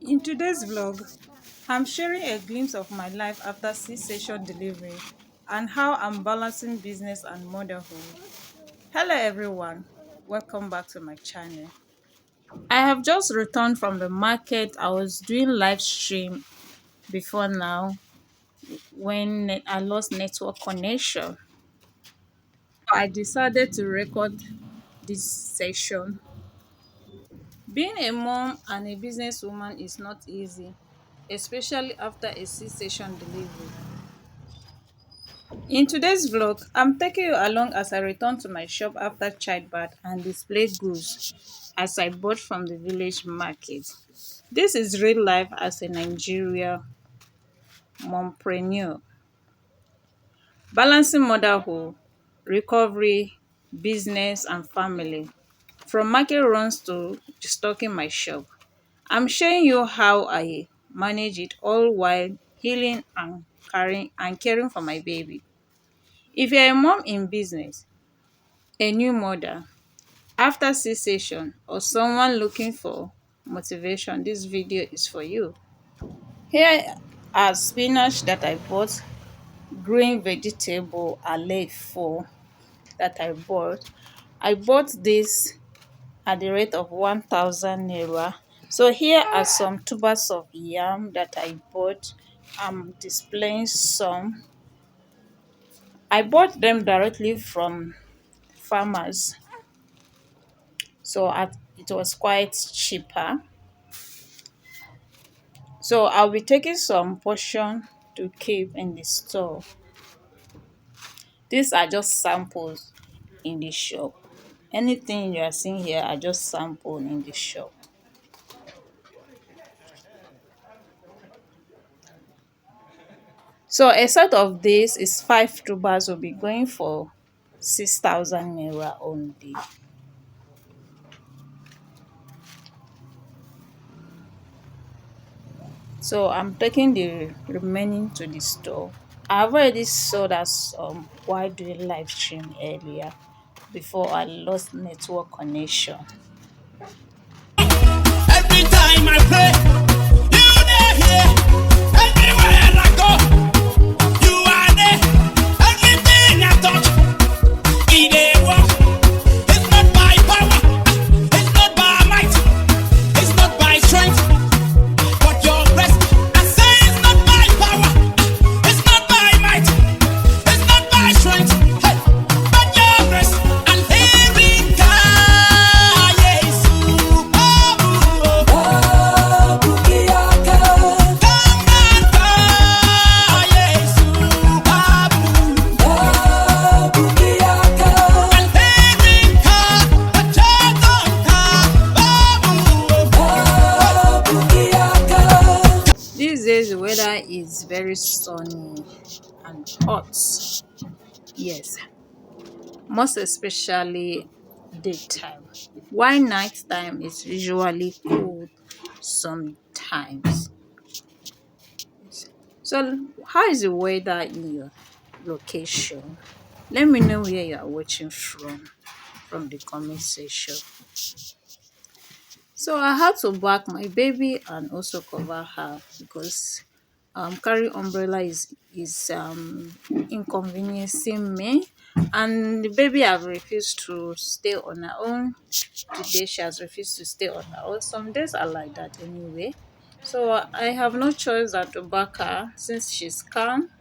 In today's vlog, I'm sharing a glimpse of my life after C-section delivery and how I'm balancing business and motherhood. Hello everyone, welcome back to my channel. I have just returned from the market. I was doing live stream before now when I lost network connection. I decided to record this session. Being a mom and a businesswoman is not easy, especially after a C-section delivery. In today's vlog, I'm taking you along as I return to my shop after childbirth and display goods as I bought from the village market. This is real life as a Nigerian mompreneur, balancing motherhood, recovery, business, and family. From market runs to stocking my shop, I'm showing you how I manage it all while healing and caring for my baby. If you're a mom in business, a new mother, after C-section, or someone looking for motivation, this video is for you. Here are spinach that I bought, green vegetable alay for that I bought. I bought this at the rate of 1,000 naira. So here are some tubers of yam that I bought. I'm displaying some. I bought them directly from farmers, so it was quite cheaper. So I'll be taking some portion to keep in the store. These are just samples in the shop. Anything you are seeing here are just samples in the shop. So a set of this is 5 tubers will be going for 6,000 naira only. So I'm taking the remaining to the store. I've already sold us while doing live stream earlier before I lost network connection. Every time I pray, you are here. Everywhere I go, you are there. Everything I touch, it dey work. It's not by power, it's not by might, it's not by strength, but your grace. I say it's not by power, it's not by might, it's not by strength, hey, but your grace. And hearing God, yes, These days the weather is very sunny and hot. Yes, most especially daytime. While nighttime is usually cool sometimes. So how is the weather in your location? Let me know where you are watching from the comment section. So I had to back my baby and also cover her because carrying umbrella is inconveniencing me, and the baby have refused to stay on her own. Today she has refused to stay on her own. Some days are like that anyway. So I have no choice than to back her since she's calm,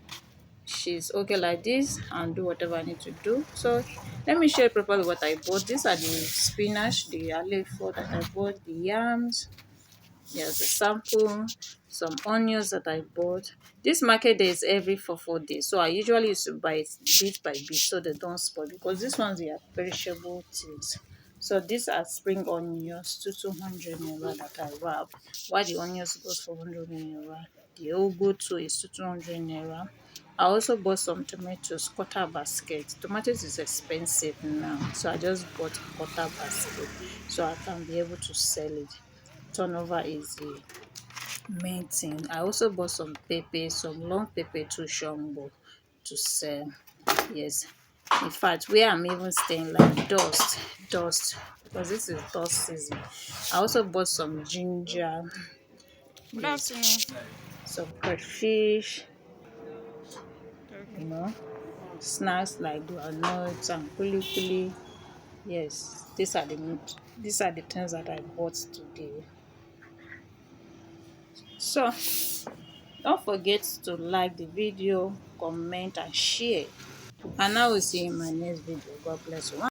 she's okay like this, and do whatever I need to do. So let me show you properly what I bought. These are the spinach, the alefo that I bought, the yams. Here's a sample, some onions that I bought. This market day is every 4 days, so I usually used to buy it bit by bit so they don't spoil, because these ones they are perishable things. So these are spring onions, 200 naira that I wrap. While the onions goes for 100 naira, the ugu too is 200 naira. I also bought some tomatoes, quarter basket. Tomatoes is expensive now, so I just bought a quarter basket so I can be able to sell it. Turnover is the main thing. I also bought some pepper, some long pepper to shumbo to sell. Yes, in fact where I'm even staying like dust because this is dust season. I also bought some ginger, Good afternoon. Some crayfish, you Okay. know, snacks like groundnuts and kuli. Yes, these are the things that I bought today. So don't forget to like the video, comment and share. And I will see you in my next video. God bless you.